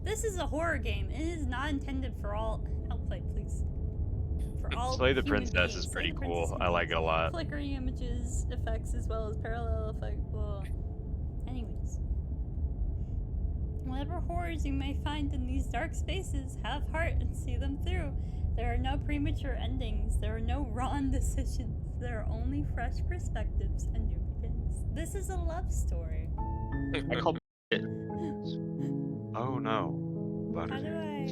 This is a horror game. It is not intended for all. Outplay, please. For all. Slay the human Princess beings. is pretty Slay the cool. Princess I like it a lot. Flickering images, effects, as well as parallel effect. Blah. Anyways. Whatever horrors you may find in these dark spaces, have heart and see them through. There are no premature endings. There are no wrong decisions. There are only fresh perspectives and new beginnings. This is a love story. I called it. Oh no. How do I?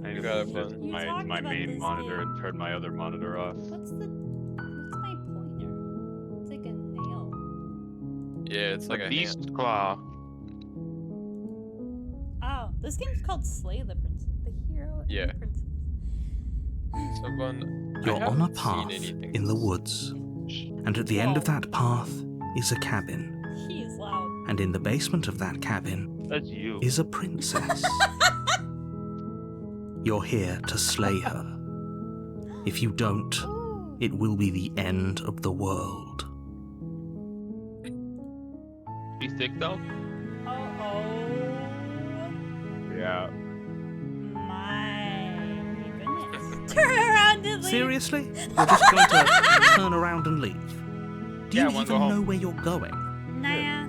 I need to gotta put find- my main monitor and turn my other monitor off. What's my pointer? It's like a nail. Yeah, it's like a beast hand. claw. Oh, this game's called Slay the Princess. The hero and Yeah. the princess. Someone. You're on a seen path anything in the woods, and at the end of that path is a cabin. He is loud. And in the basement of that cabin That's you. is a princess. You're here to slay her. If you don't, Ooh. it will be the end of the world. You thick though? Uh-oh. Yeah. My goodness. Turn around and leave. Seriously? You're just going to turn around and leave? Do Yeah, I you wanna go even home. know where you're going? Nah.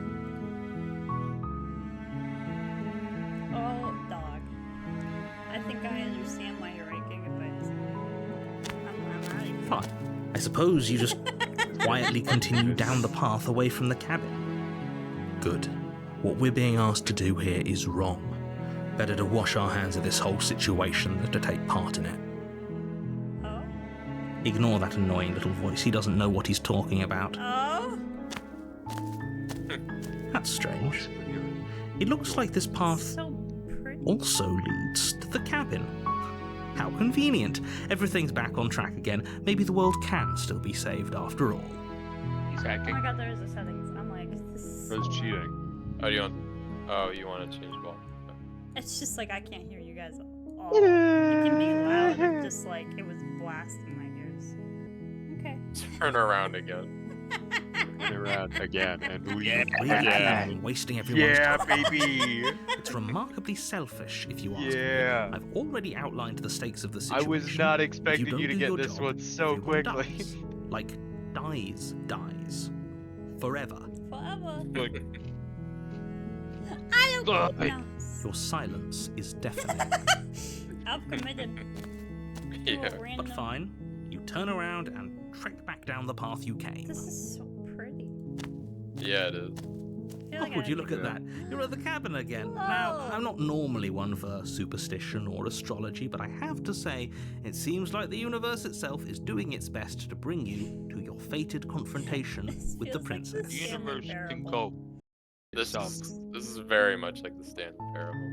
Oh, dog. I think I understand why you're ranking it, but I'm out of here. Fine. I suppose you just quietly continue down the path away from the cabin. Good. What we're being asked to do here is wrong. Better to wash our hands of this whole situation than to take part in it. Oh? Ignore that annoying little voice. He doesn't know what he's talking about. Oh? That's strange. It looks like this path So pretty. also leads to the cabin. How convenient. Everything's back on track again. Maybe the world can still be saved after all. He's Oh my hacking. god, there's the settings. I'm like, this is Bro's so cheating. Oh, you want? Oh, you want to change ball? It's just like I can't hear you guys all. It can be loud, if just like it was blasting my ears. Okay. Turn around again. Turn around again and leave Really again. keen on wasting everyone's Yeah, time. baby. It's remarkably selfish, if you ask Yeah. me. I've already outlined the stakes of the I situation. was not If expecting don't you to do get your this job, one so everyone quickly. dies. Like, dies. Forever. Forever. Like, I don't Ugh. know. Your silence is deafening. I've committed to Yeah. a random. But fine, you turn around and trek back down the path you came. This is so pretty. Yeah, it is. I feel Oh, like I would you have look to at go. that? You're at the cabin again. Now, Whoa. I'm not normally one for superstition or astrology, but I have to say, it seems like the universe itself is doing its best to bring you to your fated confrontation This with the feels like princess. the the universe can Parable. go This Stop. is very much like the Stanley Parable.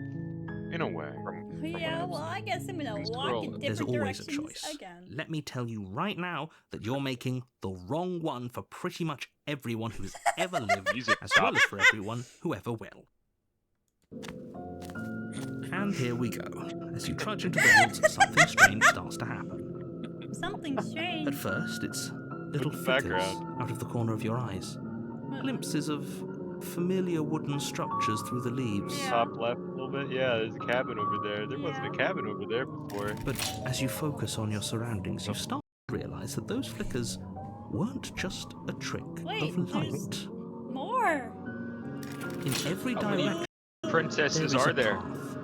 in a way. From Yeah, what well, I've I guess I'm gonna walk Scroll. in There's different always a directions choice. again. Let me tell you right now that you're making the wrong one for pretty much everyone who's ever lived, Music as stop. well as for everyone who ever will. And here we go. As you trudge into the woods, something strange starts to happen. Something strange. At first, it's little the flickers background? out of the corner of your eyes. Glimpses of familiar wooden structures through the leaves. Yeah. Top left a little bit. Yeah, there's a cabin over there. There wasn't a Yeah. cabin over there before. But as you focus on your surroundings, you start to realize that those flickers weren't just a trick Wait, of there's- light. More. In every How many direction, princesses there is are a there? path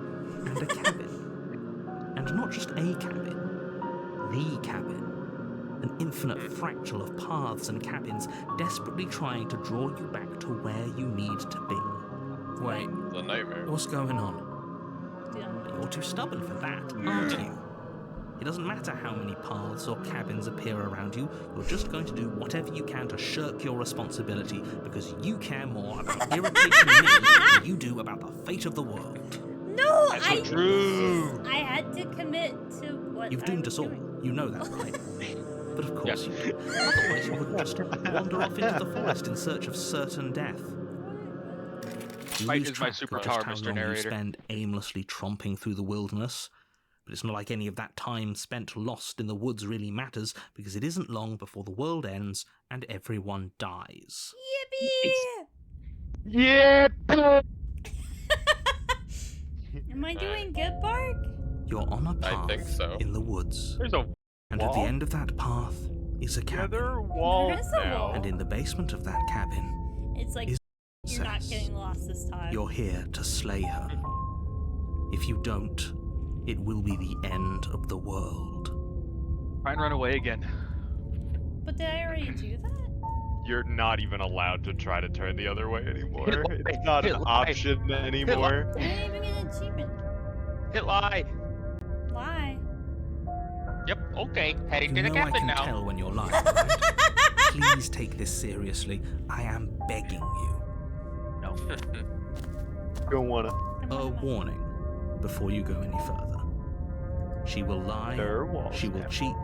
and a cabin. And not just a cabin, the cabin. An infinite fractal of paths and cabins desperately trying to draw you back to where you need to be. Wait, It's a nightmare. what's going on? Yeah. You're too stubborn for that, aren't you? It doesn't matter how many paths or cabins appear around you, you're just going to do whatever you can to shirk your responsibility because you care more about irritating me than you do about the fate of the world. No, That's so true. I had to commit to what You've I doomed was us all. doing. You know that, right? But of course Yeah. you do. Otherwise you wouldn't just wander off into the forest in search of certain death. You Might lose is my track of superpower, just how Mr. long you Narrator. spend aimlessly tromping through the wilderness. But it's not like any of that time spent lost in the woods really matters, because it isn't long before the world ends and everyone dies. Yippee! Yeah. Am I doing good, Bark? You're on a I think path so. in the woods, There's a and at the wall? end of that path is a Yeah, there cabin. are walls There is a now. wall. And in the basement of that cabin, It's like Is you're not princess. getting lost this time. You're here to slay her. If you don't, it will be the end of the world. Try and run away again. But did I already do that? You're not even allowed to try to turn the other way anymore. Hit It's not an lie. option anymore. I didn't even get an achievement. Hit lie. Why? Yep, okay. Heading You to the know I cabin can now. tell when you're lying, right? Please take this seriously. I am begging you. No. Don't wanna. A warning before you go any further. She will lie, There are walls she will now. cheat,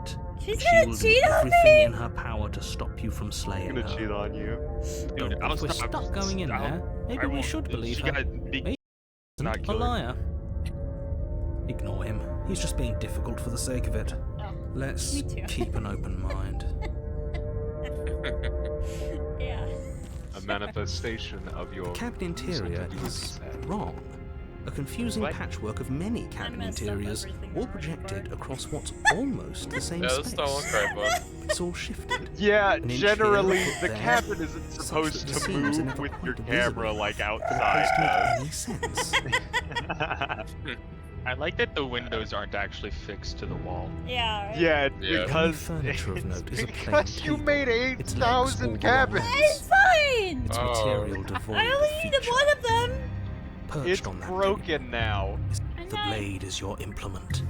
She's she gonna will do cheat on everything me! in her power to stop you from I'm slaying gonna her. cheat on you. Don't Dude, know if we're stop. stuck going in there. Maybe we should believe her. Maybe not a kill her. liar. Ignore him. He's just being difficult for the sake of it. Oh, Let's me too. keep an open mind. yeah. A manifestation of your Cabin interior is wrong. A confusing What? patchwork of many cabin messed up interiors, everything all wrong, projected Bart. across what's almost the same Yeah, that's space. not one cry bud. It's all shifted. Yeah, An inch generally here, a foot the there, cabin isn't such supposed that the to seams are move never with your quite camera visible like for it outside to make does. any sense. I like that the windows aren't actually fixed to the wall. Yeah, right? Yeah, Yeah. because Only furniture of it's note is a plain because you table. made Its legs all 8,000 the cabins. It's fine! Its Oh. material devoid I of only needed feature. one of them! Perched It's on that broken now. I The know. blade is your implement.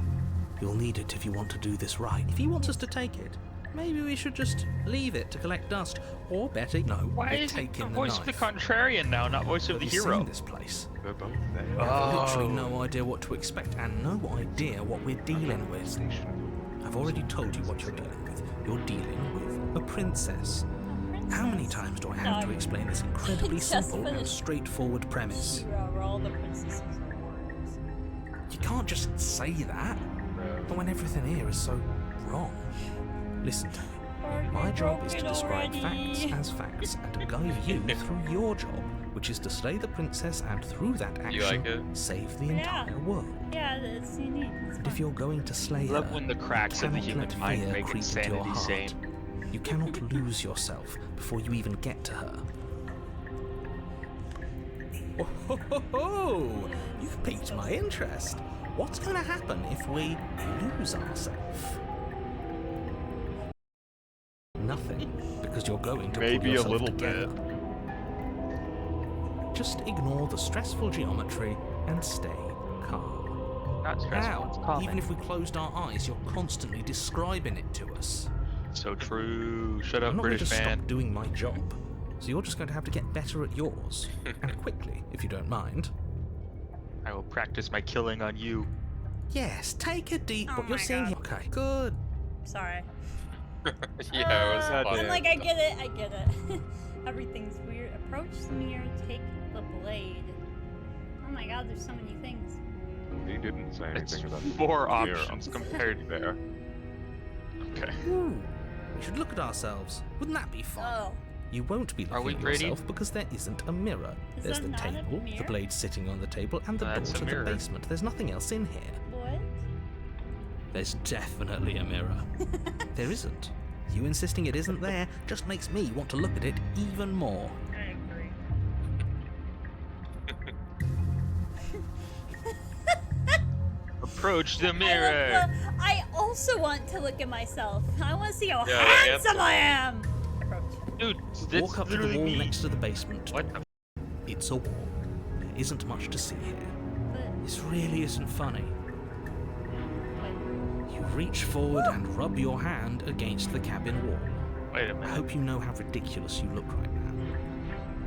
You'll need it if you want to do this right. If he wants us to take it, maybe we should just leave it to collect dust. Or better, no, Why we're is it taking the the voice knife. of the contrarian now, not voice of the Have you hero? seen this place? They're both We there. have literally Oh. no idea what to expect and no idea what we're dealing with. I've already told you what you're dealing with. You're dealing with a princess. How many times do I have to No. explain this incredibly Just simple and finished. straightforward premise? She-Ra, where all the princesses are warriors. You can't just say that. But when everything here is so wrong. Listen to me. Bark, My you're job is to broken describe already. facts as facts and to guide you through your job, which is to slay the princess and through that action You like it? save the Yeah. entire world. Yeah, it's unique. It's And if fun. you're going to slay I love her, when the cracks you of the cannot human let mind fear make creep into your insanity heart. sane. You cannot lose yourself before you even get to her. Oh, ho, ho, ho. You've piqued my interest. What's going to happen if we lose ourselves? Nothing, because you're going to pull Maybe a yourself little together. bit. Just ignore the stressful geometry and stay calm. Not stressful, it's How? calming. Even if we closed our eyes, you're constantly describing it to us. So true. Shut I'm up, not going British to man. stop doing my job, so you're just going to have to get better at yours, and quickly, if you don't mind. I will practice my killing on you. Yes, take a deep. Oh what you're my seeing God. here. Okay, good. Sorry. Yeah, it was God fun. I'm like, I get it. Everything's weird. Approach the mirror, take the blade. Oh my god, there's so many things. He didn't say It's anything about four the mirror. options compared there. Okay. Ooh, we should look at ourselves. Wouldn't that be fun? Oh. You won't be Are we looking at pretty? yourself because there isn't a mirror. Is There's that the not a table, the mirror? blade sitting on the table, and the door That's to a the mirror. basement. There's nothing else in here. What? There's definitely a mirror. There isn't. You insisting it isn't there just makes me want to look at it even more. I agree. Approach the I mirror. I also want to look at myself. I want to see how Yeah, handsome I am. Approach. Dude, that's Walk up to the literally wall me. next to the basement. What the? It's a wall. There isn't much to see here. But This really isn't funny. wait. You reach forward and rub your hand against the cabin wall. Wait a I minute. hope you know how ridiculous you look right now.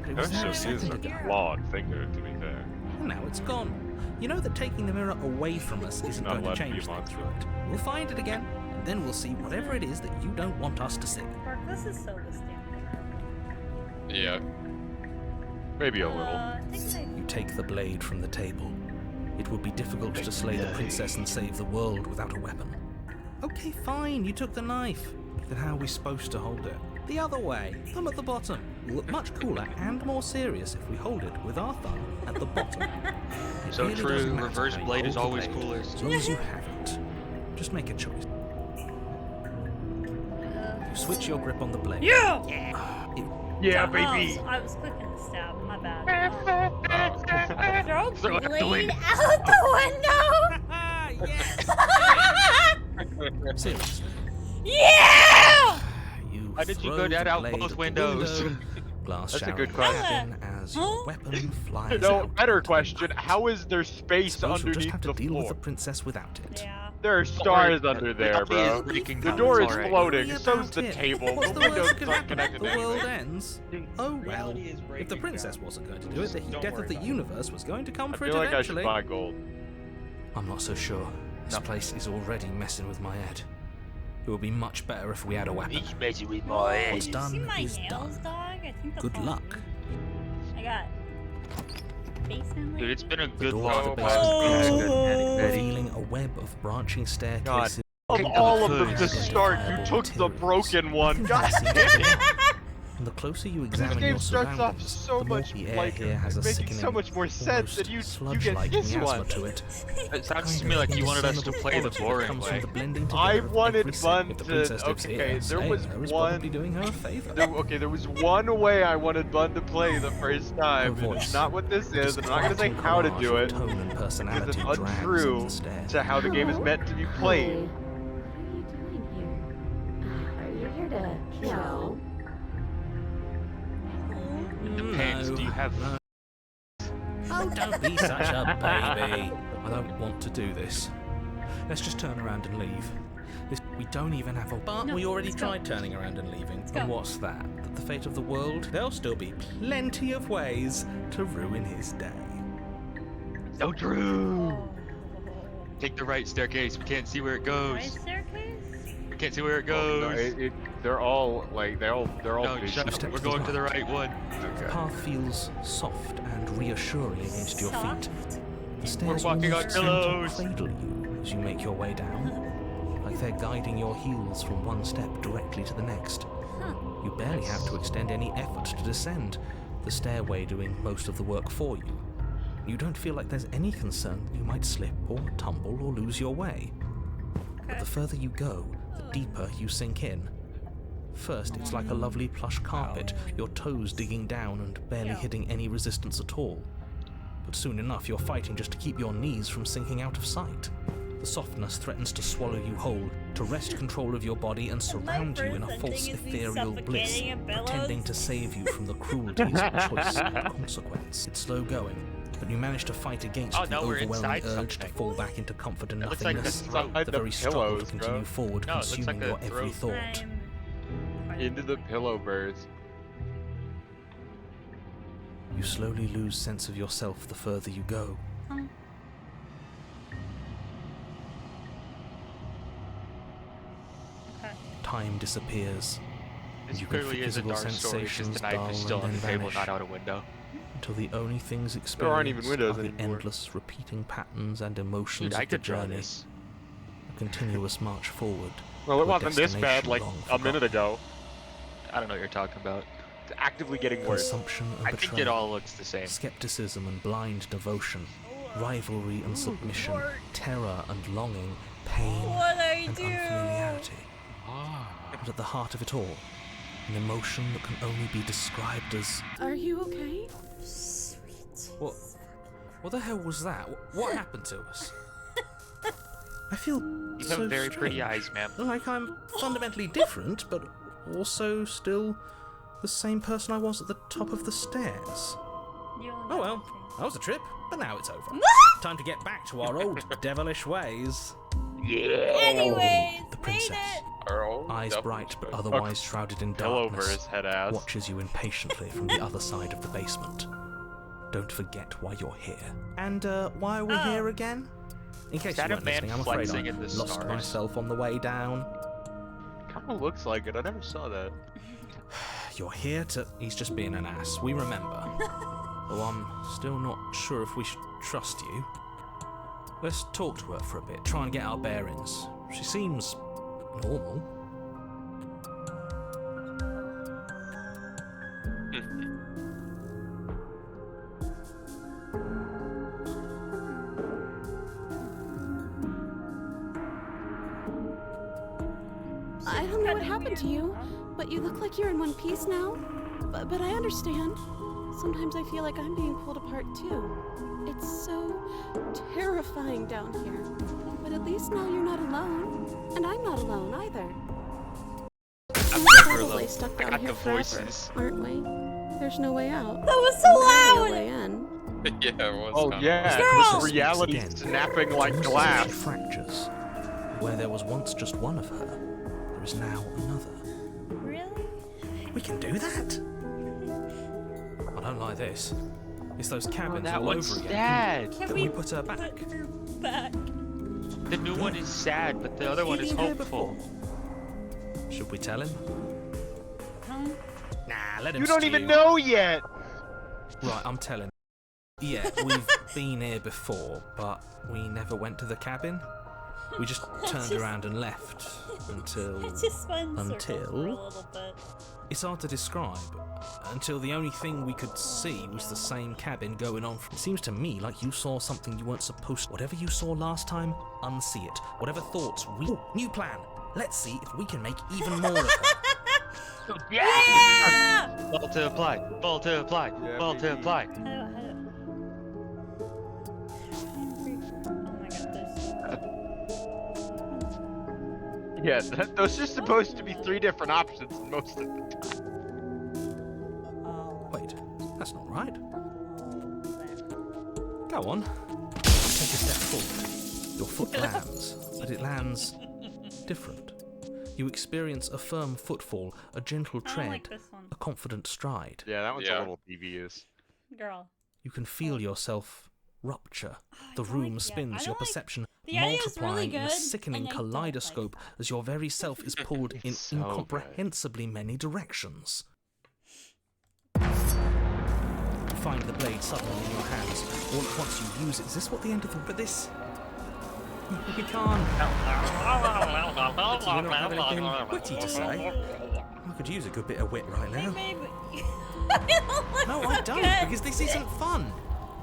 But it was That there a just is second a ago, flawed finger, to be fair. and now it's gone. You know that taking the mirror away from us isn't Not going to allowed to be change a things, monster. right? We'll find it again, and then we'll see whatever it is that you don't want us to see. Bark, this is so the standard. Yeah. Maybe a little. Take a knife. You take the blade from the table. It would be difficult to slay the princess and save the world without a weapon. Okay, fine, you took the knife. Then how are we supposed to hold it? The other way. Thumb at the bottom. will look much cooler and more serious if we hold it with our thumb at the bottom. It So really true, doesn't matter reverse how you blade is hold the always blade, cooler. as long as you have it. Just make a choice. You switch your grip on the blade. Yeah! Yeah, Oh, baby. so I was clicking the stab. My bad. Oh. Throw Throw it out the blade window. out the Yes! Seriously. window! Yeah! You Why did you throw go that the out blade both at the windows? window, glass That's a showering good question. cabin as your Huh? weapon flies No, out better into the question. night. How is there space Suppose you'll just underneath have to the deal with floor? the princess without it. Yeah. There are stars under there, bro. Breaking The down, door it's is alright. floating, Worry so's about the it. table. What's The the worst windows that could aren't happen? connected The world anyway. ends. Oh well. If the princess wasn't going to do it, the death of the universe was going to come I for feel it like I should eventually. buy gold. I'm not so sure. This place is already messing with my head. It would be much better if we had a weapon. messing with Whoa, What's did done you see my is nails, done. dog? I think the Good phone- luck. I got basement. Dude, it's been a The good door long to the Oh, basement my opens up, God. revealing a web of branching staircases. Of Okay, all of them good. to start, you took the broken one. God damn it! And the closer you This examine game your starts off surroundings, so the more much the air like here has a making sickening, so much more sense that almost you sludge-like get this miasma one. to it. It sounds Kind to me of like you wanted us to indiscernible play the quality that boring comes way. from the blending I together of wanted every scent. Bun If the to. princess lives Okay, here, there was Slayer is one. probably doing her a favor. There was one way I wanted Bun to play the first time, Her and it's voice, not what this a is. I'm not gonna say disquieting how to collage do of it, tone and because personality it's drags up untrue the stairs. to how the game is meant to be played. What are you doing here? Are you here to kill? It depends. No, Do you have no. Oh, don't be such a baby. I don't want to do this. Let's just turn around and leave. We don't even have a... But No, we already let's go. tried turning around and leaving. go. And what's that? That the fate of the world? There'll still be plenty of ways to ruin his day. so true? Oh. Take the right staircase. We can't see where it goes. Right staircase? We can't see where it Oh, goes. no, they're all like they're all No, busy. shut Step up. We're to the going to the right. right one. The path feels soft and reassuring against your feet. Soft. The stairs walking on almost seem pillows. to cradle you as you make your way down, like they're guiding your heels from one step directly to the next. Huh. You barely have to extend any effort to descend, the stairway doing most of the work for you. You don't feel like there's any concern that you might slip or tumble or lose your way. But Okay. the further you go, the deeper you sink in. First, it's like a lovely plush carpet, your toes digging down and barely hitting any resistance at all. But soon enough, you're fighting just to keep your knees from sinking out of sight. The softness threatens to swallow you whole, to wrest control of your body and surround you in a first false ending is me ethereal bliss, suffocating in billows. pretending to save you from the cruelties of choice and consequence. It's slow going, but you manage to fight against Oh, the now we're overwhelming inside urge to something. fall back into comfort and It looks like nothingness, this is inside the the very struggle to pillows, continue bro. forward, No, it looks consuming like a your every throat. thought. Into the pillow birds. You slowly lose sense of yourself the further you go. Huh. Okay. Time disappears This You can clearly feel is a physical dark story. It's just sensations the knife dull is still and on the then table, vanish. not out a window. until the only things There aren't even experienced windows are the anymore. endless repeating patterns and emotions Dude, I of the could draw journey. this. A continuous march forward. Well, it to a wasn't this bad destination like long a minute forgotten. ago. I don't know what you're talking about. It's actively getting worse. Consumption and I think it betrayal. all looks the same. Skepticism and blind devotion. Rivalry and submission. Lord. Terror and longing. Pain What I and do? unfamiliarity. And at the heart of it all, an emotion that can only be described as... Are you okay? Sweet. What the hell was that? What happened to us? I feel You so have very pretty strange. eyes, ma'am. Like I'm fundamentally different, but also still the same person I was at the top of the stairs. You only Oh got well, one thing. that was a trip, but now it's over. Time to get back to our old devilish ways. Anyways, The made princess, it. eyes bright but otherwise shrouded in Pillow over darkness, his head ass. watches you impatiently from the other side of the basement. Don't forget why you're here. And why are we Oh. here again? In case Is that you a weren't man listening, I'm afraid flexing I in the lost stars? myself on the way down. Kinda looks like it. I never saw that. You're here to... He's just being an ass. We remember. Though I'm still not sure if we should trust you. Let's talk to her for a bit. Try and get our bearings. She seems... normal. happened to you, but you look like you're in one piece now. But I understand. Sometimes I feel like I'm being pulled apart too. It's so terrifying down here. But at least now you're not alone. And I'm not alone either. We're probably stuck I down got here the forever, voices. aren't we? There's no way out. That was so No loud! way in. Yeah, it was Oh kinda yeah, Girl! reality Again. snapping like Just glass. fractures. Where there was once just one of her, there is now another. Really? We can do that? I don't like this. It's those cabins that all one's over again. sad. Can Can we put her back? Put her back. The new one is sad, but the other one is Been here hopeful. before. Should we tell him? Huh? Nah, let him You don't stew. even know yet. Right, I'm telling. Yeah, we've been here before, but we never went to the cabin. We just turned around and left until... It just spun circles for a Until... little bit. It's hard to describe. Until the only thing we could see was the same cabin going on. It seems to me like you saw something you weren't supposed to. Whatever you saw last time, unsee it. Whatever thoughts we... Ooh, new plan! Let's see if we can make even more of her. Yeah! Ball to apply. Ball to apply. Yeah, Ball to baby. apply. Oh my god, there's... Yeah, those are supposed to be 3 different options most of the time. Wait, that's not right. Go on. Take a step forward. Your foot lands, but it lands different. You experience a firm footfall, a gentle I don't tread, like this one. a confident stride. Yeah, that one's Yeah. a little devious. Girl. You can feel yourself rupture. I The don't room like- yeah, I spins, don't your like- perception the audio's multiplying really in a good, sickening and I don't like kaleidoscope as your very self is pulled in So good. incomprehensibly many directions. You find the blade suddenly in your hands. All at once you use it. Is this what the end of the... But this... We can't... Do you not have anything witty to say? I could use a good bit of wit right now. Maybe. I don't look No, so I don't, good. because this isn't fun.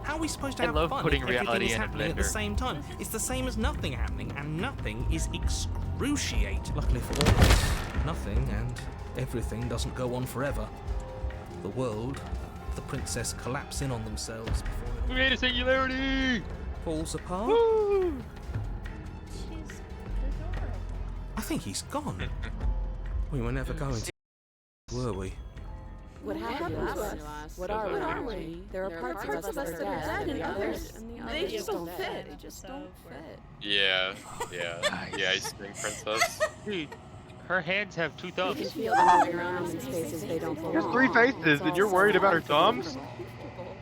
How are we supposed to I have love fun putting if everything reality is in a happening at the blender. same time? It's the same as nothing happening, and nothing is excruciating. Luckily for all of us, nothing and everything doesn't go on forever. The world, the princess collapse in on themselves before We it made a singularity! all falls apart. Woo! She's adorable. I think he's gone. We were never going to, were we? What happened to us? What are we? There are parts of us that are dead, and others, they just don't fit. They just don't fit. Yeah, yeah, the ice cream princess. Dude, her hands have 2 You thumbs. can feel them moving around in spaces they don't belong. There's 3 faces, and you're worried about her thumbs?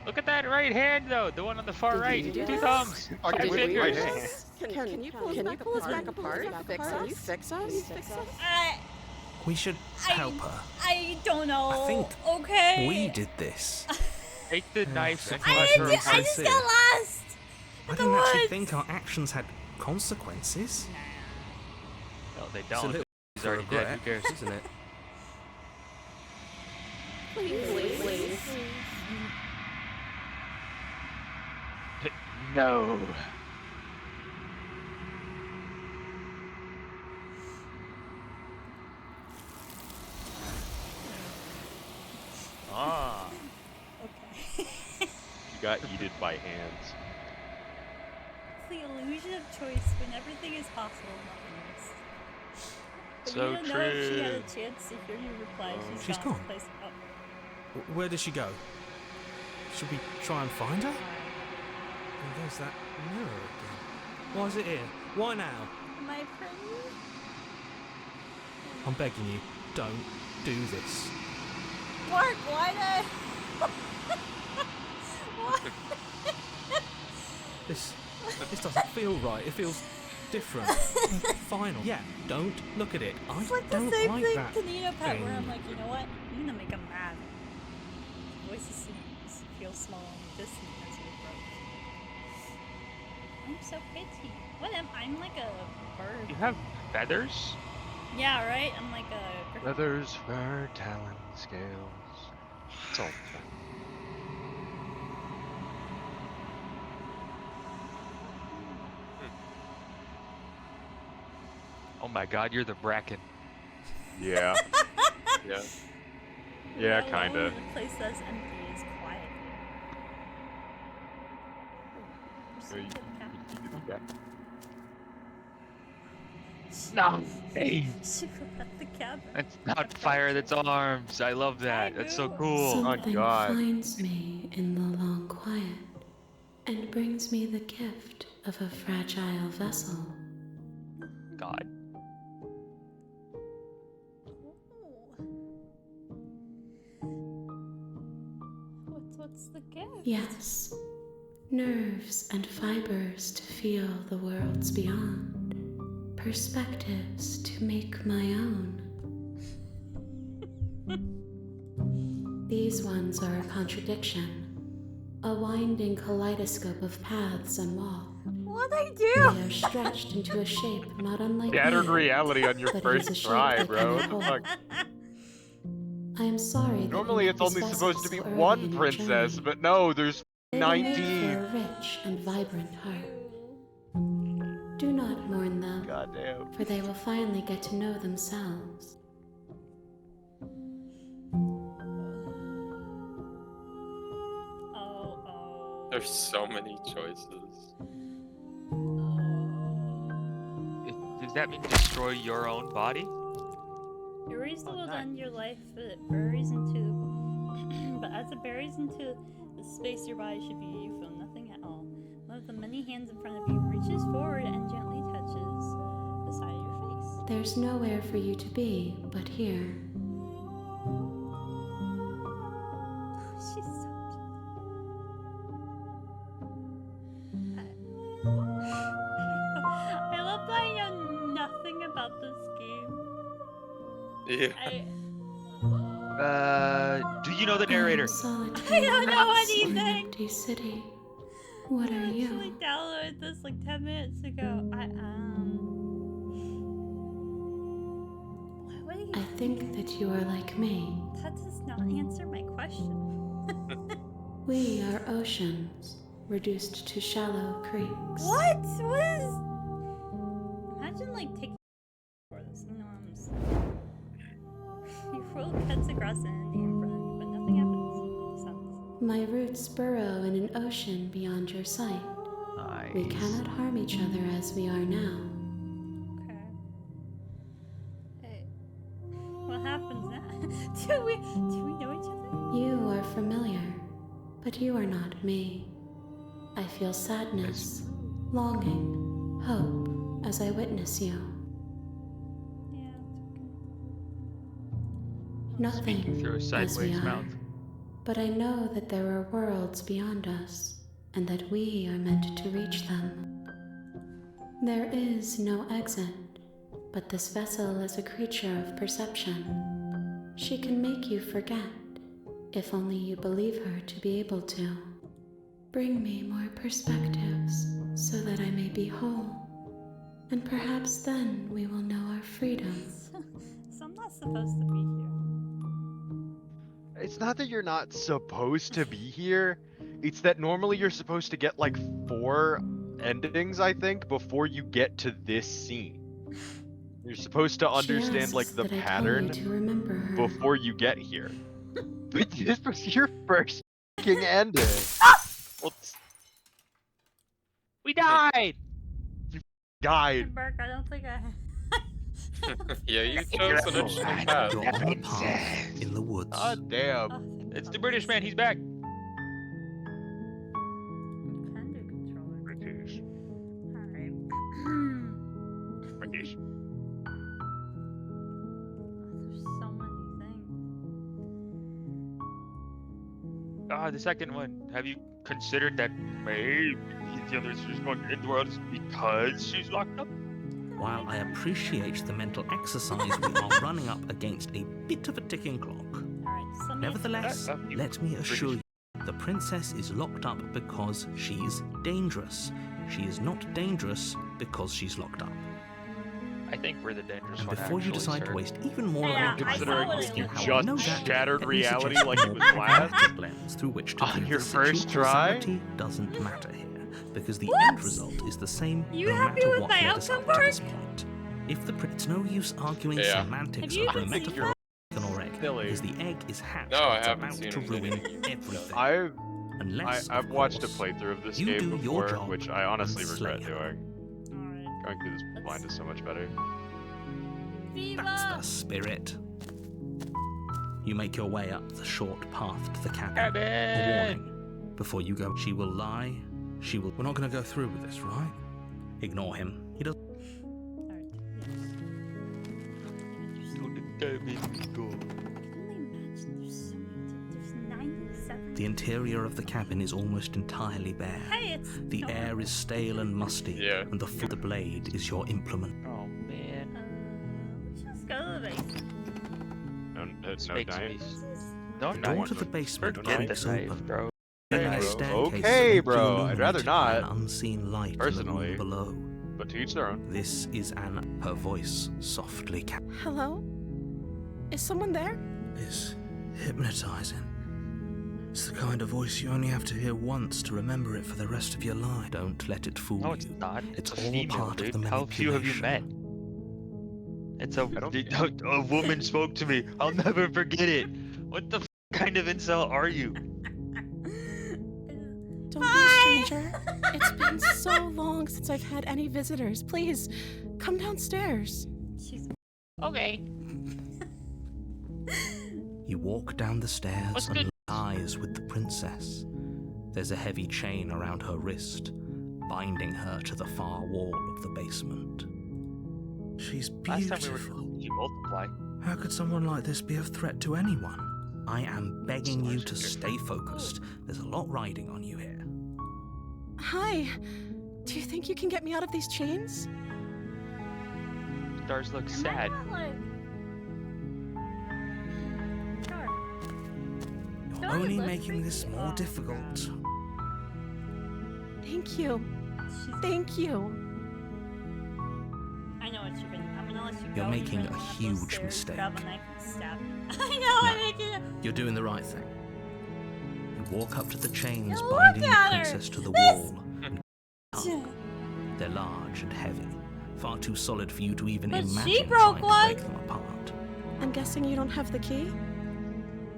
Look at that right hand, though. The one on the far right. you do 2 this? thumbs. Okay, 2 wait, wait, fingers. Can you pull us back apart? Can you fix us? We should help her. I don't know. I think okay. We did this. Take the knife and I, cut didn't her do, I apart. just got lost. I The didn't actually woods. think our actions had consequences. No, they It's a don't. little He's already dead. Who regret, cares? isn't it? Please. No. Ah. Okay. You got eaten by hands. It's the illusion of choice when everything is possible, nothing is. But So you don't know if she had a true. chance to hear you reply. She's gone. Place. Oh. Where did she go? Should we try and find her? Oh, there's that mirror again. Why is it here? Why now? My friend. I'm begging you, don't do this. Mark, why did? What? This doesn't feel right. It feels different. Final. Yeah, don't look at it. I It's like the don't same like thing that Kanina Pet where I'm thing. like, you know what? I'm gonna make him mad. Voices feel small and distant as we approach. I'm so pretty. What am I'm like a bird. You have feathers? Yeah, right? I'm like a Feathers, fur, talon, scales. It's all fun. Oh my god, you're the bracken. Yeah. Yeah. Yeah, Well, kinda. The place that's empty is quiet here. Ooh, Yeah. No! Hey! She at the cabin. That's not fire, that's arms. I love that. That's so cool. Something God. finds me in the long quiet and brings me the gift of a fragile vessel. God. What's the gift? Yes, nerves and fibers to feel the worlds beyond, perspectives to make my own. These ones are a contradiction, a winding kaleidoscope of paths and walls. What'd I They do? are stretched into a shape not unlike Shattered me, reality on your but it is a first shape try, I bro. cannot What the fuck? hold. I am sorry that Normally you it's met only this supposed vessel to be so early one in your princess, journey. but no, there's They were made for 19. a rich and vibrant heart. Do not mourn them, Goddamn. for they will finally get to know themselves. Oh. There's so many choices. Does that mean destroy your own body? Your reason will nice. end your life, but it buries into. But as it buries into the space your body should be, you feel nothing at all. One of the many hands in front of you reaches forward and gently touches the side of your face. There's nowhere for you to be but here. She's so. I love that I know nothing about this game. Yeah. Do you know the narrator? I don't know In an anything. empty city. What are I you? actually downloaded this like 10 minutes ago. What are you? I think that you are like me. That does not answer my question. We are oceans, reduced to shallow creeks. What? What is? Imagine like taking for this. You know what I'm saying? You roll cuts across an Indian in front of you, but nothing happens. Sounds. My roots burrow in an ocean beyond your sight. We cannot harm each other as we are now. Okay. Hey. What happens now? do we know each other? You are familiar, but you are not me. I feel sadness, longing, hope as I witness you. Yeah. Nothing Speaking through a as we sideways are, mouth. but I know that there are worlds beyond us, and that we are meant to reach them. There is no exit, but this vessel is a creature of perception. She can make you forget, if only you believe her to be able to. Bring me more perspectives, so that I may be whole, and perhaps then we will know our freedom. So I'm not supposed to be here. It's not that you're not supposed to be here. It's that normally you're supposed to get like 4 endings, I think, before you get to this scene. You're supposed to She understand like asks the that I tell pattern you to remember her. before you get here. But this was your first fucking ending. Well, We died! Guide. Burke, I don't think I. yeah, you chose an interesting path. You're on a path in the woods. God damn. Oh, thank It's the God. British man, he's back! You can do controller. British. Alright. British. There's so many things. The second one. Have you considered that maybe the other sister's going to end the world because she's locked up? While I appreciate the mental exercise, we are running up against a bit of a ticking clock. Alright, just let me. Nevertheless, let me assure you, the princess is locked up because she's dangerous. She is not dangerous because she's locked up. I think we're the dangerous And one. before you actually, decide sir. to waste even more Yeah, of your I time saw what it asking was. how I Just know that, shattered let me reality suggest like a it more was glass? pragmatic lens through which to On view your the first situation. try? Causality doesn't matter here, because the Whoops! end result is the same You no happy matter with what my led us outcome, up to this Bart? point. If the it's no use arguing Yeah. semantics Have you over a even seen metaphor or egg, Silly. because the egg is hatched. No, I it's haven't about seen to it. ruin everything. I've Unless, watched a of course, playthrough of this you game do your before, job which I honestly and regret slay her. doing. Alright. Going through this blind is so much better. That's the Viva! spirit. You make your way up the short path to the cabin. A Cabin! warning. Before you go, she will lie. She will. We're not going to go through with this, right? Ignore him. He doesn't. Alright, yes. To the cabin go. There's 97. The interior of the cabin is almost entirely bare. Hey, it's The no air is stale and musty, Yeah. and the foot of the blade is your implement. Oh man. Let's just go to the basement. No Space, dying. space. This is- No The door knife. to the basement Forget creaks the knife, open. bro. The Knife. staircase Okay, is bro, I'd rather illuminated by not, An unseen light personally. in the room below. But to each their own. This is her voice softly Hello? Is someone there? is hypnotizing. It's the kind of voice you only have to hear once to remember it for the rest of your life. Don't let it fool No, it's you. not. It's It's a all female, part of dude. the How few have you met? It's a a woman spoke to me. I'll never forget it. What the kind of incel are you? Don't be a stranger. It's been so long since I've had any visitors. Please, come downstairs. She's Okay. You walk down the stairs What's and good? lock eyes with the princess. There's a heavy chain around her wrist, binding her to the far wall of the basement. She's Last time we were beautiful. you multiply. How could someone like this be a threat to anyone? I am begging you to stay focused. There's a lot riding on you here. Hi. Do you think you can get me out of these chains? Stars look Am I sad. not, like... Sure. You're Don't only look making this freaky. more Oh, difficult. Thank you. She's... Thank you. I know what you're gonna... I'm gonna let you go. You're making gonna a run up those huge stairs, mistake. Grab a knife and stab me. I know, I'm No. making a... You're doing the right thing. You walk up to the chains Look binding the at her! princess to the This- wall. They're large and heavy, far too solid for you to even But she imagine broke trying to break one. them apart. I'm guessing you don't have the key?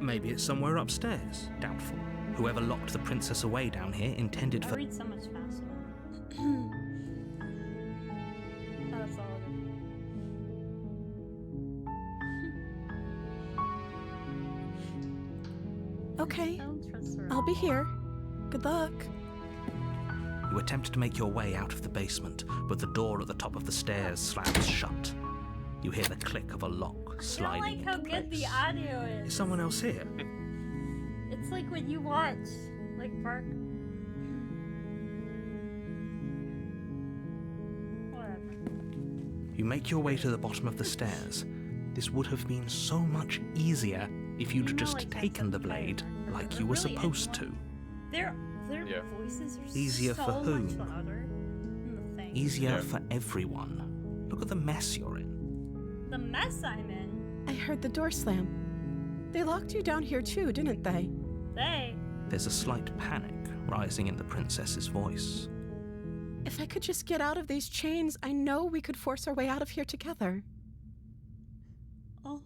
Maybe it's somewhere upstairs. Doubtful. Whoever locked the princess away down here intended I for... read so much faster. Oh, that's all. Okay. I don't trust her. I'll be here. Good luck. You attempt to make your way out of the basement, but the door at the top of the stairs slams shut. You hear the click of a lock I don't sliding like how into good place. the audio Is is. someone else here? It's like when you watch, like Park. Whatever. You make your way to the bottom of the stairs. This would have been so much easier if You you'd know, just like, that's taken the a fire blade marker, like but you were really supposed to. anyone- Their Yeah. voices are Easier so for much whom? louder than the thing. Easier Yeah. for everyone. Look at the mess you're in. The mess I'm in. I heard the door slam. They locked you down here too, didn't they? They. There's a slight panic rising in the princess's voice. If I could just get out of these chains, I know we could force our way out of here together. Oh.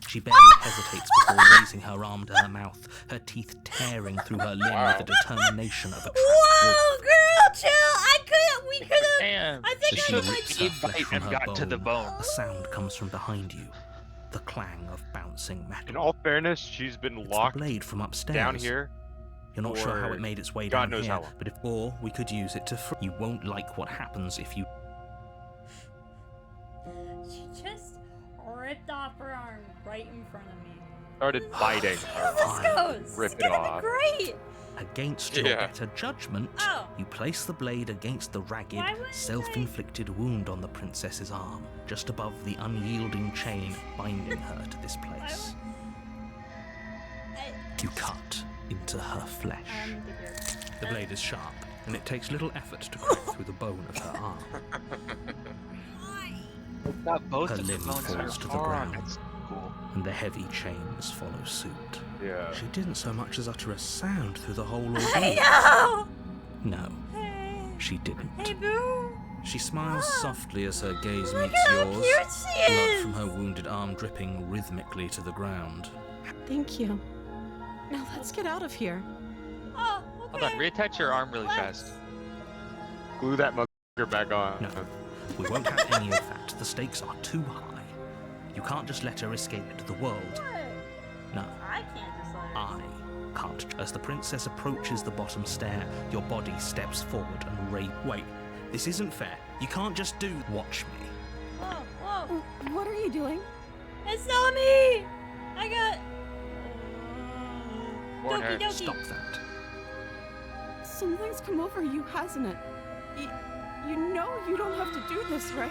She barely hesitates before raising her arm to her mouth, her teeth tearing through her limb Wow. with the determination of a trapped Whoa, wolf. girl, chill! We could've. Damn. I think As I she would took like. rips a her flesh bite from and her got to the bone. A sound comes from behind you. The clang of bouncing metal. In all fairness, she's been It's the locked blade from upstairs. down here. You're not sure how for it made its way God down knows here, how long. but if or we could use it to. You won't like what happens if you. She just ripped off her arm right in front of me. Started biting How her. this goes? Rip It's it gonna off. be great. Against your Yeah. better judgment, Oh. you place the blade against the ragged, Why wouldn't self-inflicted wound on the princess's arm, just above the unyielding chain binding her to this place. You cut into her flesh. The blade is sharp, and it takes little effort to crack through the bone of her arm. Got both Her of the limb bones in falls her to the arm. ground. That's cool. And the heavy chains follow suit. Yeah. She didn't so much as utter a sound through the whole ordeal. I know. No, Hey, she didn't. hey, boo. She smiles softly as her gaze meets Look how yours, cute she blood is! from her wounded arm dripping rhythmically to the ground. Thank you. Now let's get out of here. Oh, okay. Hold on, reattach your arm really Let's- fast. Glue that motherfucker back on. No, we won't have any of that. The stakes are too high. You can't just let her escape into the world. What? No, I can't decide. I can't. As the princess approaches the bottom stair, your body steps forward and Wait, this isn't fair. You can't just do watch me. Whoa, whoa. What are you doing? It's not me! I got... Warner, Doki doki. Stop that. Something's come over you, hasn't it? You know you don't have to do this, right?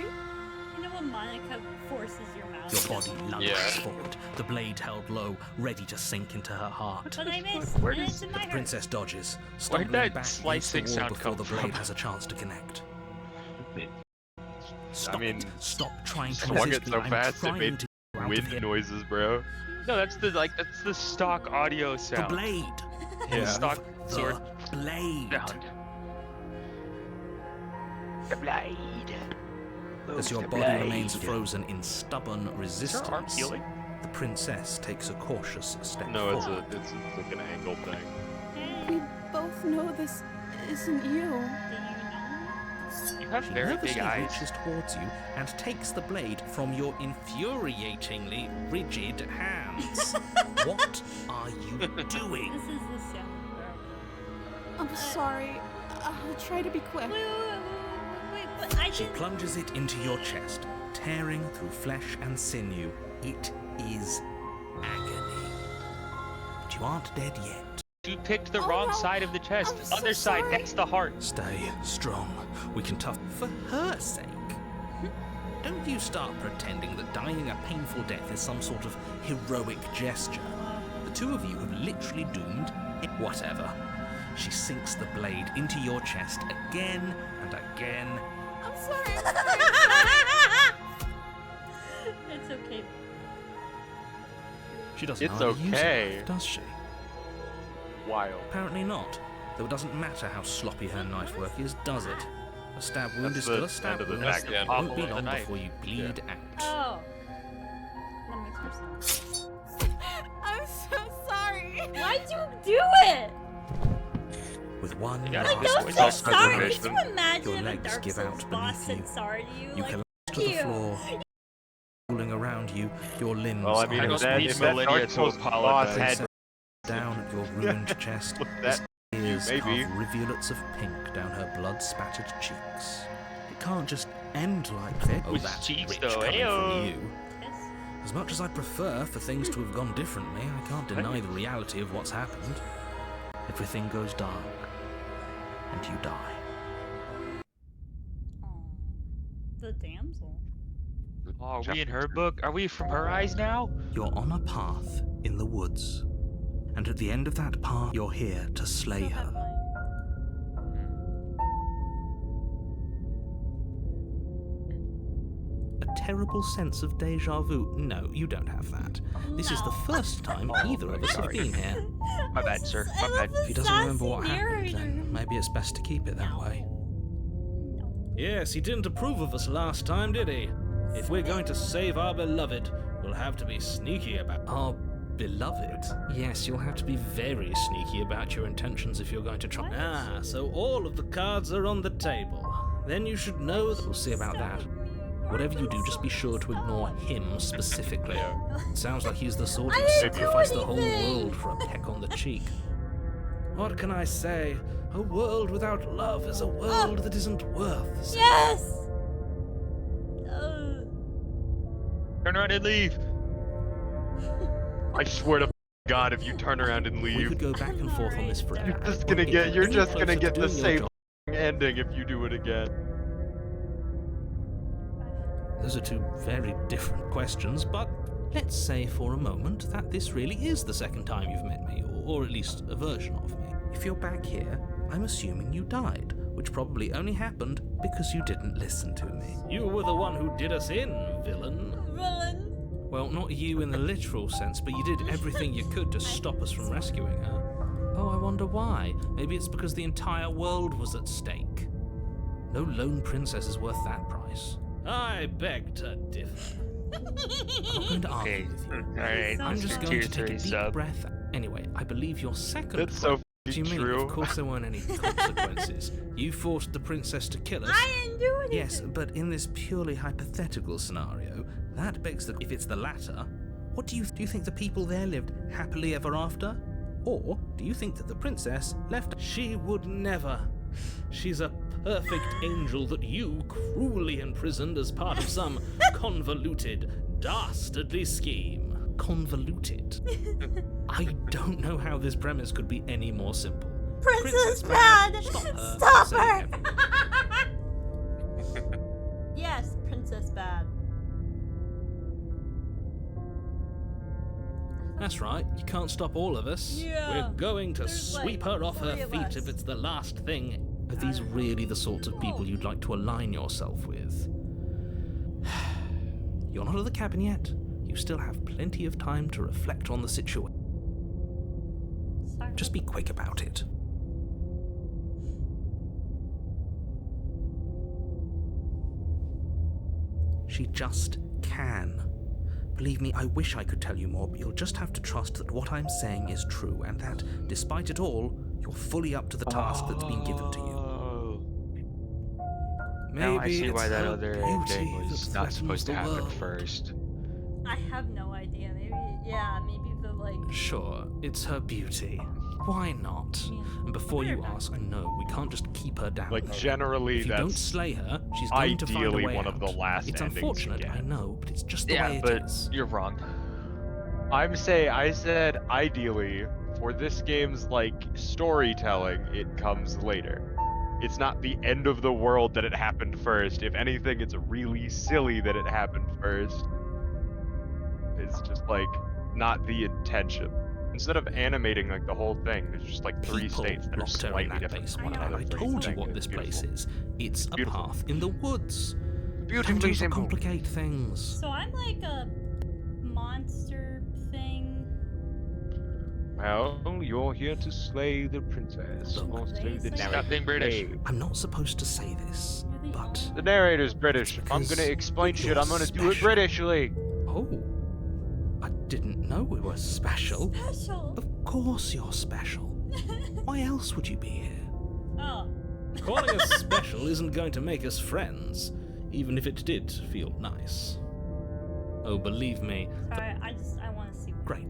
You know when Monica forces your mouth? Your body lunges Yeah. forward, the blade held low, ready to sink into her heart. But I missed. Where and does it's in The my heart. princess dodges, Where'd stumbling that back slicing against the wall sound before come the from? blade has a chance to connect. Stop mean, it. Stop trying to swung resist it me. so I'm fast it trying made to get out of Wind here. noises, bro. No, that's the stock audio The sound. blade. Yeah. Stock The sword blade. sound. The blade. As your body remains frozen in stubborn Is her arm resistance, healing? the princess takes a cautious step No, forward. it's like an angle thing. Hey, We both know this isn't you. do you know? You have She very nervously big eyes. reaches towards you and takes the blade from your infuriatingly rigid hands. What are you doing? This is the sound. I'm sorry. I'll try to be quick. Wait, but I She didn't... plunges it into your chest, tearing through flesh and sinew. It is agony. But you aren't dead yet. You picked the Oh, wrong no. side of the chest. I'm so Other side, sorry. that's the heart. Stay strong. We can tough for her sake. Don't you start pretending that dying a painful death is some sort of heroic gesture. The two of you have literally doomed whatever. She sinks the blade into your chest again and again. I'm sorry. It's okay. She doesn't It's know how to use okay. it, does she? Wild. Apparently not. Though it doesn't matter how sloppy her knife work is, does it? A stab wound That's is still the a stab end of the wound. neck. It Yeah. won't be Awful with long the knife. before you bleed out. Oh. That makes more sense. I'm so sorry. Why'd you do it? With one Yeah, Like, This don't was say all sorry. Could preservation. you imagine Your if a legs Dark give Souls out boss beneath you. said sorry to you? You Like, collapse fuck to the you. floor, rolling around you, your limbs Well, I mean, I if don't that, need if that millennia Dark to Souls apologize. boss had down at your ruined chest. Look, as that tears maybe. carve rivulets of pink down her blood-spattered cheeks. It can't just end like this. Oh, With that's cheeks, rich though, coming ayo. from you. Yes. As much as I'd prefer for things to have gone differently, I can't deny the reality of what's happened. Everything goes dark, and you die. Aw. The damsel. Oh, are we in her book? Are we from her eyes now? You're on a path in the woods, and at the end of that path, you're here to slay So have her. I. A terrible sense of deja vu. No, you don't have that. This is the No. first time either of us have been here. My bad, sir. I My love bad. If he the doesn't remember what sassy happened, narrator. then maybe it's best to keep it that way. No. Yes, he didn't approve of us last time, did he? If we're going to save our beloved, we'll have to be sneaky about our beloved. Yes, you'll have to be very sneaky about your intentions if you're going to try. What? Ah, so all of the cards are on the table. Then you should know that we'll see about that. Whatever you do, just be sure to ignore him specifically. It sounds like he's the sort I who'd didn't do sacrifice the whole anything. world for a peck on the cheek. What can I say? A world without love is a world that isn't worth saving. Yes! Turn around and leave. I swear to God, if you turn around and We leave, could go back and forth on this forever. you're just It gonna won't get you're any just gonna closer to get the doing your same job. ending if you do it again. Those are two very different questions, but let's say for a moment that this really is the second time you've met me, or at least a version of me. If you're back here, I'm assuming you died, which probably only happened because you didn't listen to me. You were the one who did us in, villain. Villain. Well, not you in the literal sense, but you did everything you could to stop us from rescuing her. Oh, I wonder why. Maybe it's because the entire world was at stake. No lone princess is worth that price. I beg to differ. I'm not going to argue Okay. with you. Alright, So I'm just sorry. going tier to take a 3 deep sub. breath. Anyway, I believe your second That's so What do you mean? true. Of course there weren't any consequences. You forced the princess to kill us. I didn't do anything. Yes, but in this purely hypothetical scenario, that begs the... If it's the latter, what do you think the people there lived happily ever after? Or do you think that the princess left... She would never. She's a perfect angel that you cruelly imprisoned as part of some convoluted, dastardly scheme. Convoluted? I don't know how this premise could be any more simple. Princess Bad! Stop saying her! everything. Yes, Princess Bad. That's right, you can't stop all of us. Yeah, We're going to there's sweep like her off her 3 of feet us. if it's the last thing. Are I these don't know. really the sorts of people you'd like to align yourself with? You're not at the cabin yet. You still have plenty of time to reflect on the situation. Sorry. Just be quick about it. She just can. Believe me, I wish I could tell you more, but you'll just have to trust that what I'm saying is true, and that, despite it all, you're fully up to the task that's been given to you. Oh. Maybe Now I see it's why that her other beauty ending was that not supposed to threatens the happen world. first. I have no idea. Maybe, yeah, maybe the like. Sure, it's her beauty. Why not? And before you ask, no, we can't just keep her down. Like, generally, If you don't that's slay her, she's going to find a ideally way one out. of the last It's endings unfortunate, you I get. know, but it's just the Yeah, way it but is. you're wrong. I said ideally, for this game's, like, storytelling, it comes later. It's not the end of the world that it happened first. If anything, it's really silly that it happened first. It's just, like, not the intention. Instead of animating, like, the whole thing, there's just, like, 3 People states that are locked her in slightly that different from basement, one and another. I for each told you thing. what It's this place beautiful. is. It's a Beautiful. path in the woods. Beautifully Don't simple. overcomplicate things. So I'm like a monster thing. Well, you're here to slay the princess. Look, or slay the they say- Stop being British. narrator. I'm not supposed to say this, You're the but... The narrator's British. It's If I'm gonna because explain shit, you're I'm gonna do it special. Britishly. Oh, I didn't know we were special. Special. Of course you're special. Why else would you be here? Oh. Calling us special isn't going to make us friends, even if it did feel nice. Oh, believe me. Sorry, I want to see. Great.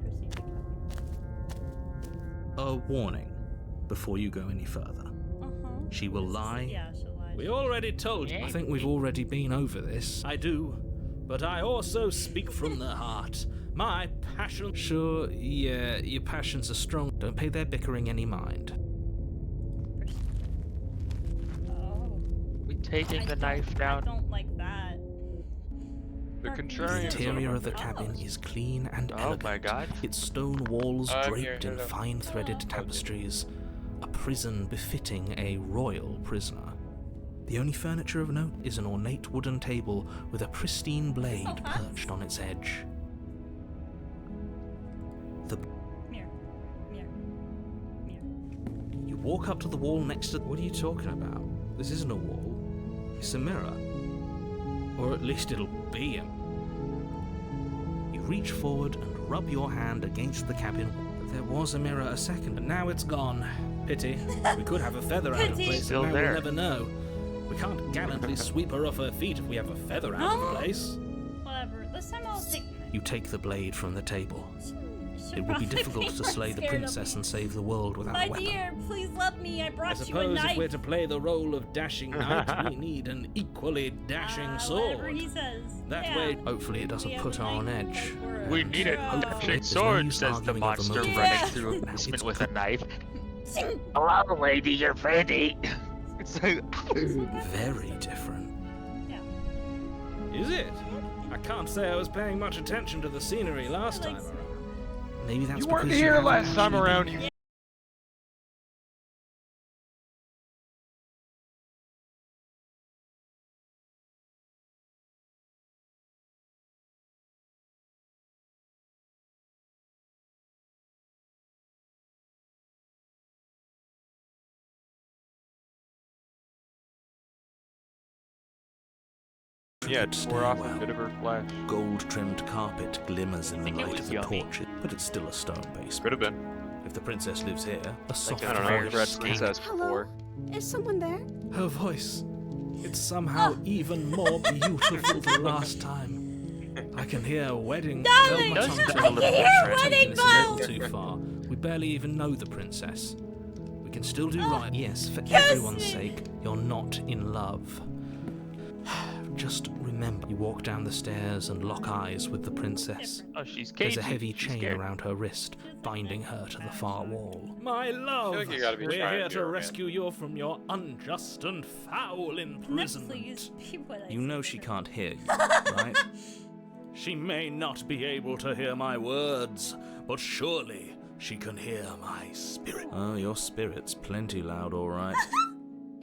Proceed to copy. A warning before you go any further. She will lie. Yeah, she'll lie. We already told you. I think we've already been over this. I do. But I also speak from the heart. My passion. Sure, yeah, your passions are strong. Don't pay their bickering any mind. Oh. We taking I the don't- knife I down. don't like that. The Her The contrarian is interior of the Oh. cabin is clean and Oh elegant. my god. Its stone walls I'm here, draped in hello. fine threaded Oh. tapestries. A prison befitting a royal prisoner. The only furniture of note is an ornate wooden table with a pristine blade Oh, that's- perched on its edge. Mirror. Mirror. Mirror. You walk up to the wall next to... What are you talking about? This isn't a wall. It's a mirror. Or at least it'll be a... You reach forward and rub your hand against the cabin. There was a mirror a second, but now it's gone. Pity. We could have a feather out of Pity. place, Still and now there. we'll never know. We can't gallantly sweep her off her feet if we have a feather out of place. Whatever. This time I'll take. You take the blade from the table. Should It would be probably difficult to more slay the scared of princess me. and save the world without My a weapon. dear, please love me. I I brought you a suppose knife. if we're to play the role of dashing knight, we need an equally dashing Whatever sword. he says. That Yeah. way, hopefully it doesn't We have put her a on knife. edge. We're- We need a Oh. dashing There's no sword, use says the arguing over monster motives. running through a Now basement it's with a knife. Sing. Hello, lady, you're pretty. It's like, Very different. Yeah. Is it? I can't say I was paying much attention to the scenery last Like time so. around. Maybe that's You weren't because here haven't last time actually around, been you here. Yeah, could tore off a stairwell. bit of her flesh. Gold-trimmed carpet glimmers in the think it light was of the yummy. torches, but it's still a stone basement. Could have been. If the princess lives here, a soft I don't know. I've voice read skank. Princess Hello? before. Is someone there? Her voice. It's somehow even more beautiful than last time. I can hear wedding Darling, bell does buttons sound a little I can hear bit wedding Taking this a little bells. too far. We barely even know the princess. We can still do right. Yes, for Kiss everyone's me. sake, you're not in love. Just remember, you walk down the stairs and lock eyes with the princess. Oh, she's There's cagey. a heavy She's chain scared. around her wrist, binding her to the far wall. My love, like you gotta be we're trying here to be to romantic. rescue you from your unjust and foul Can I imprisonment. please be what I You know say she to her? can't hear you, right? She may not be able to hear my words, but surely she can hear my spirit. Oh, your spirit's plenty loud, all right.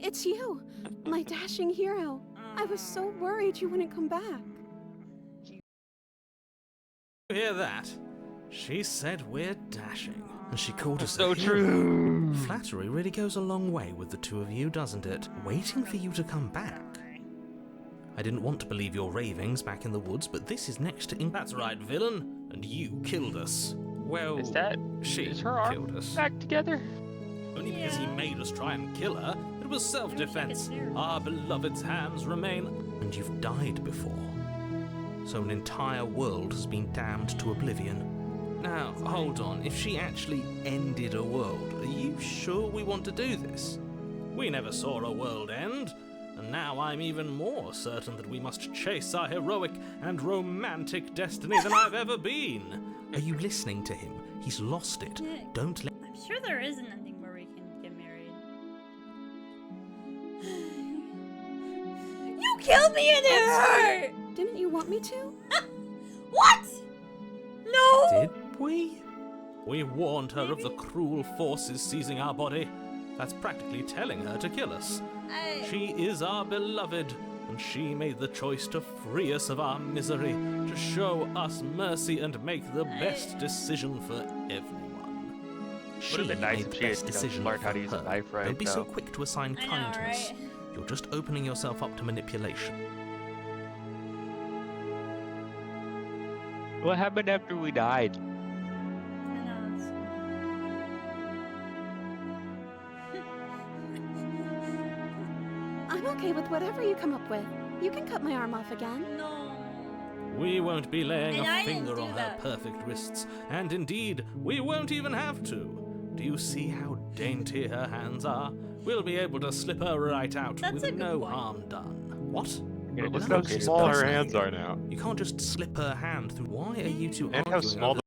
It's you, my dashing hero. I was so worried you wouldn't come back. You hear that? She said we're dashing, and she called us So a hero. true. Flattery really goes a long way with the two of you, doesn't it? Waiting for you to come back. I didn't want to believe your ravings back in the woods, but this is next to That's right, villain. And you killed us. Well, Is that? she Is her arm killed us. back together? Only because he Yeah. made us try and kill her. It was self-defense. I wish I could see her. Our beloved's hands remain. And you've died before. So an entire world has been damned to oblivion. Now, hold on. If she actually ended a world, are you sure we want to do this? We never saw a world end. And now I'm even more certain that we must chase our heroic and romantic destiny than I've ever been. Are you listening to him? He's lost it. Yeah. Don't let... I'm sure there is an ending where we can get married. You killed me and it hurt! Didn't you want me to? What? No! Did we? We warned her of the cruel forces seizing our body. That's practically telling her to kill us. She is our beloved, and she made the choice to free us of our misery, to show us mercy and make the best decision for everyone. She Would've been nice made if the she had, best decision learned how for to use a her. knife right, Don't be so though. quick to assign I know, kindness. right? You're just opening yourself up to manipulation. What happened after we died? I know, it's- I'm okay with whatever you come up with. You can cut my arm off again. No. We won't be laying And a I didn't finger do on her that. perfect wrists, and indeed, we won't even have to. Do you see how dainty her hands are? We'll be able to slip her right out That's a with good no point. harm done. What? Yeah, Look just how locate her small her person. hands are now. You can't just slip her hand through. Why are you two And how arguing small over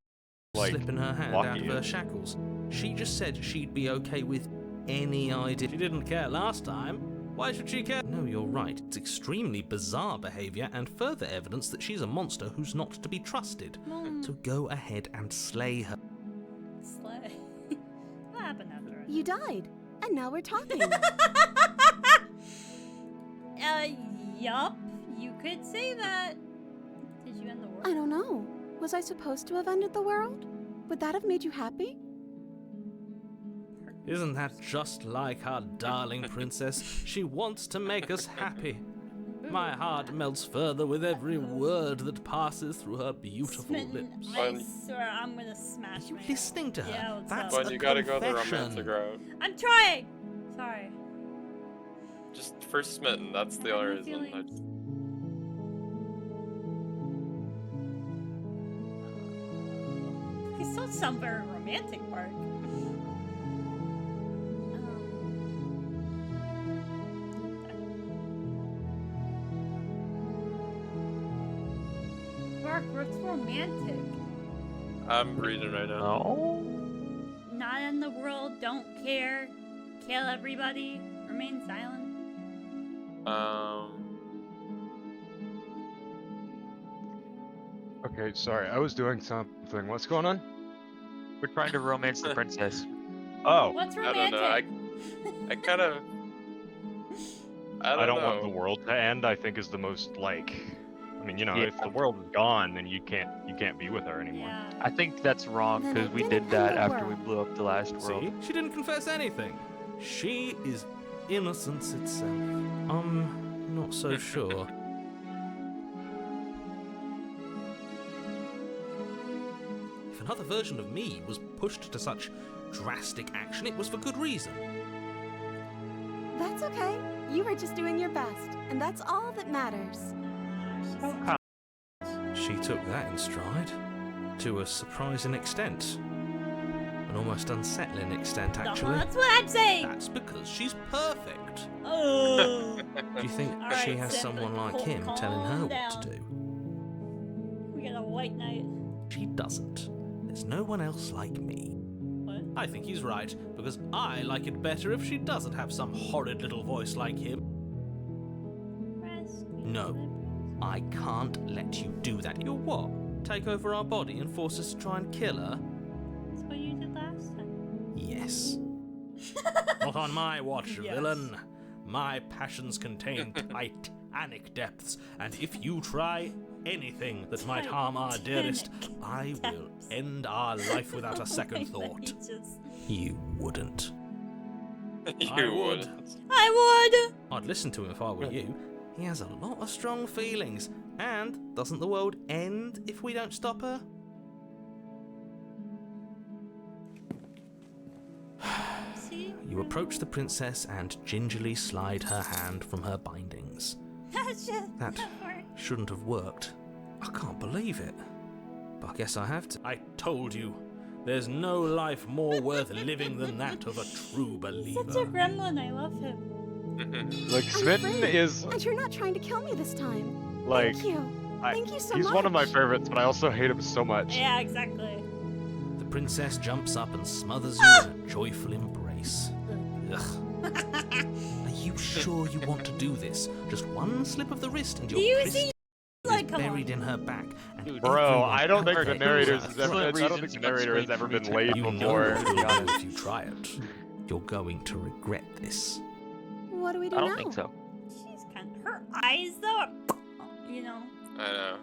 the, like, slipping her hand locky out of her is. shackles? She just said she'd be okay with any idea. She didn't care last time. Why should she care? No, you're right. It's extremely bizarre behavior and further evidence that she's a monster who's not to be trusted. So go ahead and slay her. Slay. What happened after it? You died, and now we're talking. Yup. You could say that. Did you end the world? I don't know. Was I supposed to have ended the world? Would that have made you happy? Isn't that just like our darling princess? She wants to make us happy. My heart melts further with every word that passes through her beautiful Smitten. lips. I Fun. swear I'm gonna smash Are you my head. listening to her? Yeah, what's That's up? But a you gotta go the confession. romantic route. I'm trying! Sorry. Just first smitten, that's the only I'm reason. feeling- He still sound very romantic part. Mark, what's romantic? I'm reading right now. No. Not in the world, don't care, kill everybody, remain silent. Okay, sorry. I was doing something. What's going on? We're trying to romance the princess. Oh, What's I don't romantic? know. I kind of. I don't want the know. world to end. I think is the most like. I mean, you know, Yeah. if the world is gone, then you can't be with her anymore. Yeah. I think that's wrong Then because it we didn't did that end the after we world. blew up the last world. See? She didn't confess anything. She is innocence itself. Not so sure. another version of me was pushed to such drastic action, it was for good reason. That's okay. You were just doing your best, and that's all that matters. She took that in stride, to a surprising extent. An almost unsettling extent, actually. That's what I'm saying! That's because she's perfect. Oh. Do you think All right, she has Sim, someone like him calm telling her down. what to do? We got a white knight. She doesn't. There's no one else like me. What? I think he's right, because I like it better if she doesn't have some horrid little voice like him. Rescue No. the I can't let you do that. You'll what? Take over our body and force us to try and kill her? That's what you did last time. Yes. Not on my watch, Yes. villain. My passions contain titanic depths, and if you try anything that might harm our dearest, I will depths. end our life without a second Wait, thought. let me just- You wouldn't. You I would. wouldn't. I would! I'd listen to him if I were you. He has a lot of strong feelings, and doesn't the world end if we don't stop her? See? You approach the princess and gingerly slide her hand from her bindings. That's just That work. shouldn't have worked. I can't believe it. But I guess I have to. I told you, there's no life more worth living than that of a true believer. Such a gremlin, I love him. Like, I'm Smitten free, is, and you're not trying to kill me this time. like, Thank you. Thank you so he's much. one of my favorites, but I also hate him so much. Yeah, exactly. The princess jumps up and smothers you in a joyful embrace. Ugh. Are you sure you want to do this? Just one slip of the wrist and your Do you wrist see? is Like, come buried on. in her back. And Bro, everyone I don't think out the there narrator's knows ever, I that. don't think the narrator has ever been laid You know before. you'll know if you try it. You're going to regret this. What do we do I now? don't think so. She's kind of. Her eyes, though, are, you know. I know.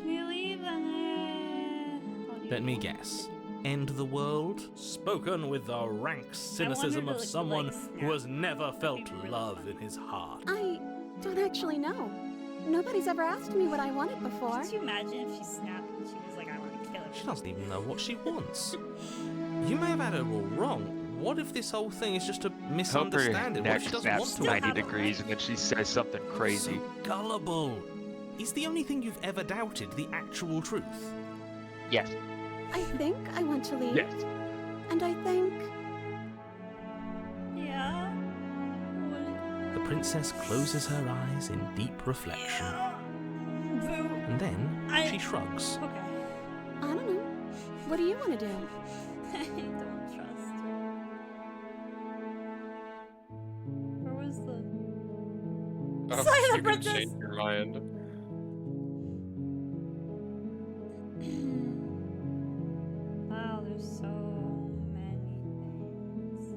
We leave and. Let me guess. End the world? Spoken with the rank cynicism wanted of to, someone like, who has never felt People were love like- in his heart. I don't actually know. Nobody's ever asked me what I wanted before. Could you imagine if she snapped and she was like, I want to kill She her? doesn't even know what she wants. You may have had her all wrong. What if this whole thing is just a Hope her misunderstanding? What if neck she doesn't want snaps to? Still 90 have a degrees life. and then she says something crazy. So gullible. Is the only thing you've ever doubted the actual truth? Yes. I think I want to leave. Yes. And I think Yeah. What? The princess closes her eyes in deep reflection. Yeah. Boo. And then I- she shrugs. Okay. I don't know. What do you want to do? I don't trust her. Where was the? Oh, Sorry, the you can princess. change your mind. Wow, there's so many things.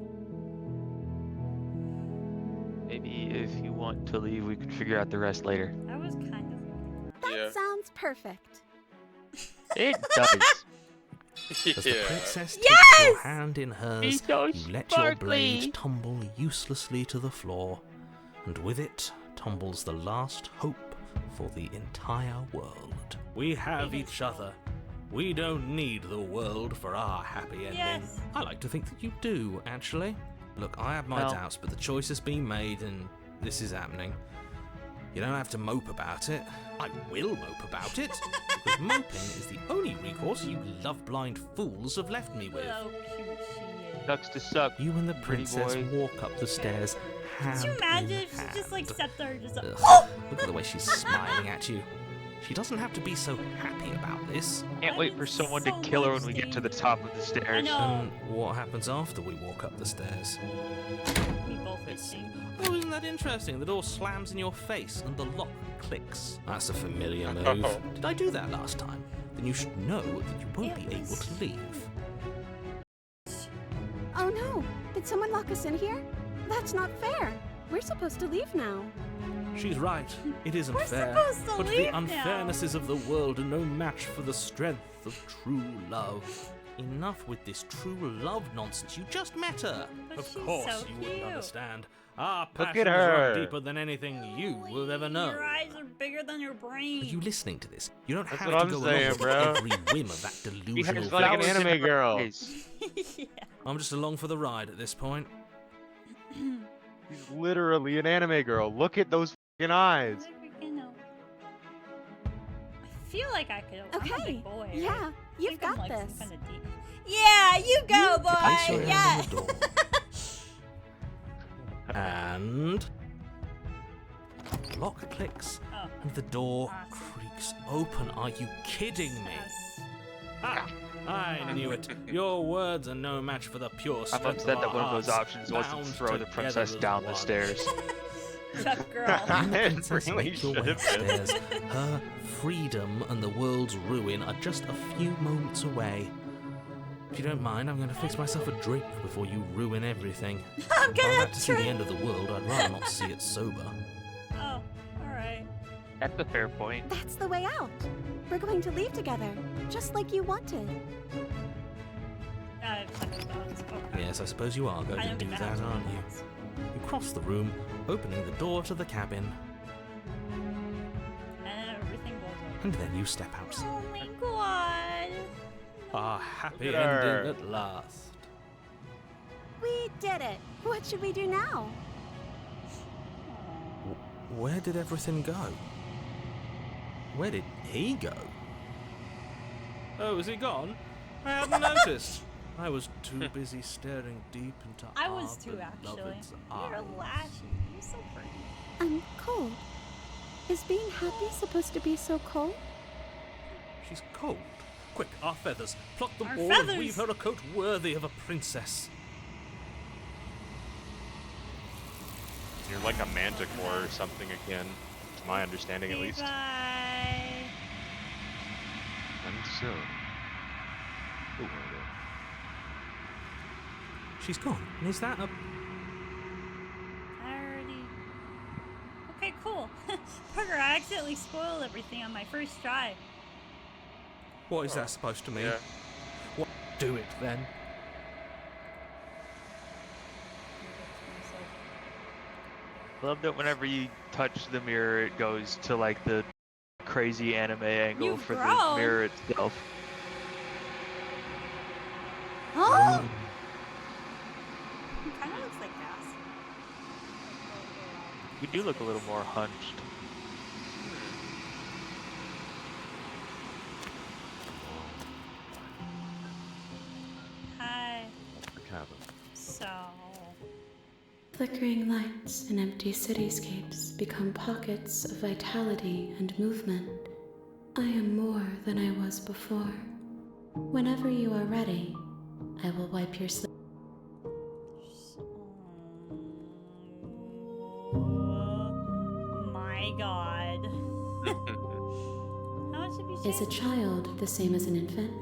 Maybe if you want to leave, we can figure out the rest later. I was kind of thinking that. That Yeah. sounds perfect. It does. As the Yeah. princess takes your hand in hers, so you let your blade tumble uselessly to the floor, and with it tumbles the last hope for the entire world. We have each other. We don't need the world for our happy ending. Yes. I like to think that you do, actually. Look, I have my Well- doubts, but the choice has been made, and this is happening. You don't have to mope about it. I will mope about it, because moping is the only recourse you love-blind fools have left me with. How cute she is. Sucks to suck. You and the Pretty princess boy. walk up the stairs, hand Could you imagine in if she just like hand. stepped there and just Ugh, oh! look at the way she's smiling at you. She doesn't have to be so happy about this. Can't wait for someone to So kill her much when we get to the danger. top of the I stairs. know. And what happens after we walk up the stairs? We both get Let's see. seen. Oh, isn't that interesting? The door slams in your face and the lock clicks. That's a familiar move. Oh. Did I do that last time? Then you should know that you won't It be able was- to leave. Oh no! Did someone lock us in here? That's not fair. We're supposed to leave now. She's right. It isn't We're fair. supposed to But the leave now. unfairnesses of the world are no match for the strength of true love. enough with this true love nonsense. You just met her. But Of she's course so you wouldn't cute. understand. Our Look at passions her. run deeper than anything you will ever know. Your eyes are bigger than your brain. Are you listening to this? You don't That's have what to I'm go saying, along with bro. every whim of that He delusional has like an flowers in anime her girl. eyes. Yeah. I'm just along for the ride at this point. She's literally an anime girl. Look at those fucking eyes. I feel like I could. I'm a Okay. big boy. Yeah, right? I you've think I'm, got like, some this. kinda deep. Yeah, you go, Place your boy. hand Yeah. on the door. And the lock clicks Oh, and the door Awesome. creaks open. Are you kidding me? yes. Ah, I knew it. Your words are no match for the pure I'm strength upset of that our one of those hearts, options wasn't bound throw the together princess as down the one. stairs. Tough girl. You, the It princess, really make your way should have been. upstairs. Her freedom and the world's ruin are just a few moments away. If you don't mind, I'm going to fix myself a drink before you ruin everything. I'm If I'm gonna about to see the try. end of the world, I'd rather not see it sober. Oh, alright. That's a fair point. That's the way out. We're going to leave together, just like you wanted. I have second thoughts. Okay. Yes, I suppose you are going I to don't do get that, second aren't you? thoughts. You cross the room, opening the door to the cabin, And everything blows over. and then you step out. Oh my god. A happy Look at her. ending at last. We did it. What should we do now? Where did everything go? Where did he go? Oh, is he gone? I hadn't noticed. I was too busy staring deep into I our was too, actually. beloved's You're eyes. lashy. You're so pretty. I'm cold. Is being happy supposed to be so cold? She's cold. Quick, our feathers. Pluck them Our all feathers! and weave her a coat worthy of a princess. You're like a manticore or something again, to my understanding at least. Bye. And so. Ooh, She's gone. And is that a... I already. Okay, cool. Bugger, I accidentally spoiled everything on my first try. What is that supposed to mean? Yeah. What? Do it then. I love that whenever you touch the mirror, it goes to like the crazy anime angle You've for grown. the mirror itself. Oh! Kind of looks like gas. You do look a little more hunched. Hi. cabin. So. Flickering lights in empty cityscapes become pockets of vitality and movement. I am more than I was before. Whenever you are ready, I will wipe your sleep. My god. How much have you Is a seen? child the same as an infant?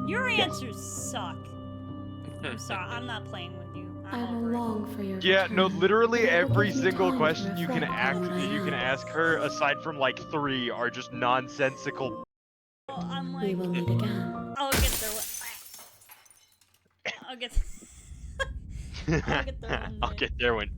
Your answers suck. I'm sorry, I'm not playing with you. I I'm will over it. long for your Yeah, no, return. literally I will every give you single time to question you can reflect ask on what I you can am. ask her, aside from like 3, are just nonsensical. Oh, I'm We like, will meet again. I'll get there. I'll get. I'll get there one I'll day. get there when.